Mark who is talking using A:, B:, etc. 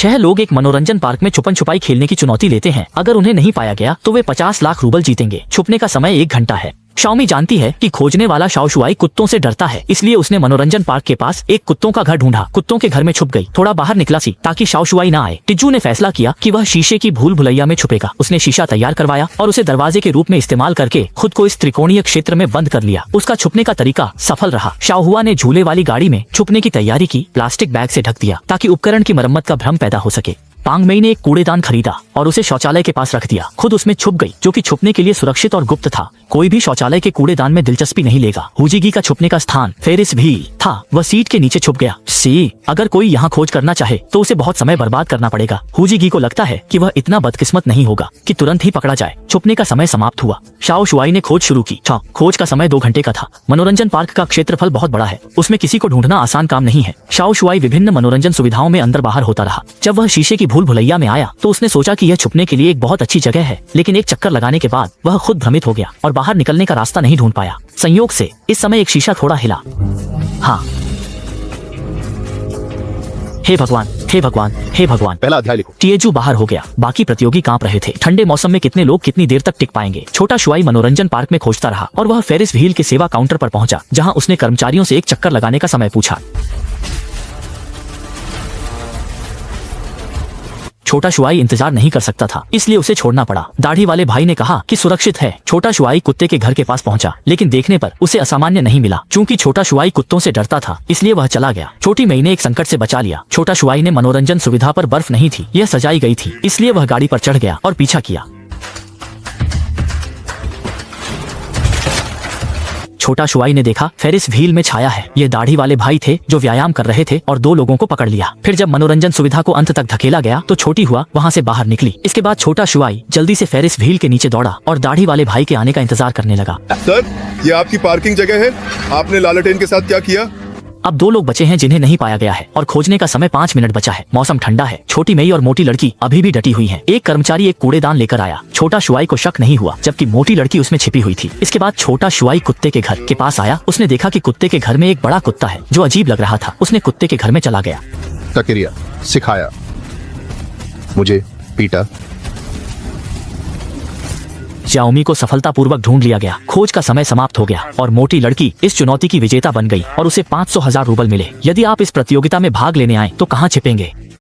A: 6 लोग एक मनोरंजन पार्क में छुपन छुपाई खेलने की चुनौती लेते हैं। अगर उन्हें नहीं पाया गया तो वे 50 लाख रूबल जीतेंगे। छुपने का समय 1 घंटा है। शाओमी जानती है कि खोजने वाला शाओशुआई कुत्तों से डरता है, इसलिए उसने मनोरंजन पार्क के पास एक कुत्तों का घर ढूंढा। कुत्तों के घर में छुप गई, थोड़ा बाहर निकला सी ताकि शाओशुआई ना आए। टिज्जू ने फैसला किया कि वह शीशे की भूल भुलैया में छुपेगा। उसने शीशा तैयार करवाया और उसे दरवाजे के रूप में इस्तेमाल करके खुद को इस त्रिकोणीय क्षेत्र में बंद कर लिया। उसका छुपने का तरीका सफल रहा। शाओहुआ ने झूले वाली गाड़ी में छुपने की तैयारी की, प्लास्टिक बैग से ढक दिया ताकि उपकरण की मरम्मत का भ्रम पैदा हो सके। पांग मेई ने एक कूड़ेदान खरीदा और उसे शौचालय के पास रख दिया। खुद उसमें छुप गई, जो कि छुपने के लिए सुरक्षित और गुप्त था। कोई भी शौचालय के कूड़ेदान में दिलचस्पी नहीं लेगा। हुजीगी का छुपने का स्थान फेरिस व्हील था। वह सीट के नीचे छुप गया। अगर कोई यहाँ खोज करना चाहे तो उसे बहुत समय बर्बाद करना पड़ेगा। हुजीगी को लगता है कि वह इतना बदकिस्मत नहीं होगा कि तुरंत ही पकड़ा जाए। छुपने का समय समाप्त हुआ। शाओशुआई ने खोज शुरू की। खोज का समय 2 घंटे का था। मनोरंजन पार्क का क्षेत्रफल बहुत बड़ा है, उसमें किसी को ढूंढना आसान काम नहीं है। शाओशुआई विभिन्न मनोरंजन सुविधाओं में अंदर बाहर होता रहा। जब वह शीशे की भूल भुलैया में आया तो उसने सोचा कि यह छुपने के लिए एक बहुत अच्छी जगह है, लेकिन एक चक्कर लगाने के बाद वह खुद भ्रमित हो गया और बाहर निकलने का रास्ता नहीं ढूंढ पाया। संयोग से इस समय एक शीशा थोड़ा हिला। हाँ, हे भगवान, हे भगवान, हे भगवान।
B: पहला अध्याय लिखो।
A: टिएजू बाहर हो गया। बाकी प्रतियोगी कांप रहे थे। ठंडे मौसम में कितने लोग कितनी देर तक टिक पाएंगे। छोटा शुआई मनोरंजन पार्क में खोजता रहा और वह फेरिस व्हील के सेवा काउंटर पर पहुंचा, जहां उसने कर्मचारियों से एक चक्कर लगाने का समय पूछा। छोटा शुआई इंतजार नहीं कर सकता था, इसलिए उसे छोड़ना पड़ा। दाढ़ी वाले भाई ने कहा कि सुरक्षित है। छोटा शुआई कुत्ते के घर के पास पहुंचा, लेकिन देखने पर उसे असामान्य नहीं मिला। चूंकि छोटा शुआई कुत्तों से डरता था, इसलिए वह चला गया। छोटी मई ने एक संकट से बचा लिया। छोटा शुआई ने मनोरंजन सुविधा पर बर्फ नहीं थी, यह सजाई गई थी, इसलिए वह गाड़ी पर चढ़ गया और पीछा किया। छोटा शुआई ने देखा फेरिस व्हील में छाया है। ये दाढ़ी वाले भाई थे जो व्यायाम कर रहे थे और 2 लोगों को पकड़ लिया। फिर जब मनोरंजन सुविधा को अंत तक धकेला गया तो छोटी हुआ वहाँ से बाहर निकली। इसके बाद छोटा शुआई जल्दी से फेरिस व्हील के नीचे दौड़ा और दाढ़ी वाले भाई के आने का इंतजार करने लगा।
B: सर, ये आपकी पार्किंग जगह है। आपने लालटेन के साथ क्या किया?
A: अब 2 लोग बचे हैं जिन्हें नहीं पाया गया है और खोजने का समय 5 मिनट बचा है। मौसम ठंडा है। छोटी मई और मोटी लड़की अभी भी डटी हुई हैं। एक कर्मचारी एक कूड़ेदान लेकर आया। छोटा शुआई को शक नहीं हुआ, जबकि मोटी लड़की उसमें छिपी हुई थी। इसके बाद छोटा शुआई कुत्ते के घर के पास आया। उसने देखा कि कुत्ते के घर में एक बड़ा कुत्ता है जो अजीब लग रहा था। उसने कुत्ते के घर में चला गया।
B: तकिरिया सिखाया, मुझे पीटा।
A: शाओमी को सफलतापूर्वक ढूंढ लिया गया। खोज का समय समाप्त हो गया और मोटी लड़की इस चुनौती की विजेता बन गई और उसे 500,000 रूबल मिले। यदि आप इस प्रतियोगिता में भाग लेने आए तो कहाँ छिपेंगे?